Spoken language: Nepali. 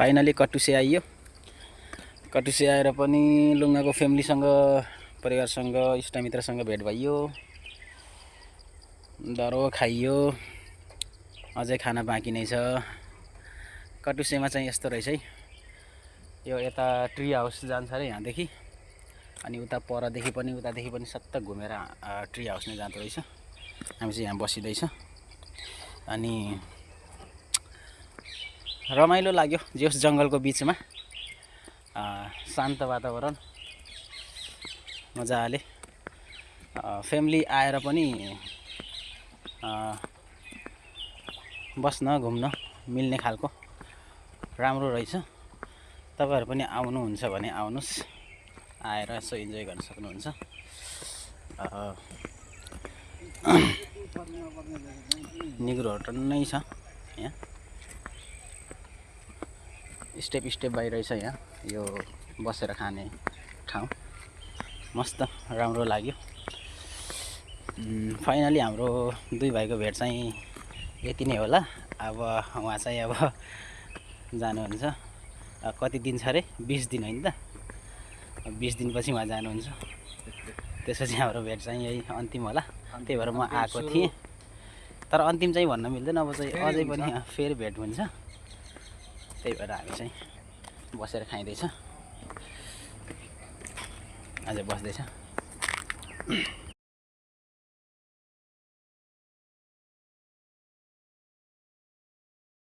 फाइनली कटुसे आइयो। कटुसे आएर पनि लुङ्गाको फ्यामिलीसँग परिवारसँग इष्टमित्रसँग भेट भइयो, डरो खाइयो, अझै खाना बाँकी नै छ। कटुसेमा चाहिँ यस्तो रहेछ है, यो यता ट्री हाउस जान्छ अरे यहाँदेखि, अनि उता परदेखि पनि उतादेखि पनि सत्त घुमेर ट्री हाउस नै जाँदो रहेछ। हामी चाहिँ यहाँ बसिँदैछ अनि रमाइलो लाग्यो। जोस जङ्गलको बिचमा शान्त वातावरण मजाले फ्यामिली आएर पनि बस्न घुम्न मिल्ने खालको राम्रो रहेछ। तपाईहरु पनि आउनुहुन्छ भने आउनुस्, आएर यसो इन्जोय गर्न सक्नुहुन्छ। निगुरोहरु टन्नै छ यहाँ, स्टेप स्टेप भइरहेछ यहाँ। यो बसेर खाने ठाउँ मस्त राम्रो लाग्यो। फाइनली हाम्रो दुई भाइको भेट चाहिँ यति नै होला। अब उहाँ चाहिँ अब जानुहुन्छ। कति दिन छ अरे? 20 दिन होइन त? 20 दिनपछि उहाँ जानुहुन्छ। त्यसपछि हाम्रो भेट चाहिँ यही अन्तिम होला। त्यही भएर म आएको थिएँ, तर अन्तिम चाहिँ भन्न मिल्दैन। अब चाहिँ अझै पनि फेरि भेट हुन्छ। त्यही भएर हामी चाहिँ बसेर खाइँदैछ, अझै बस्दैछ।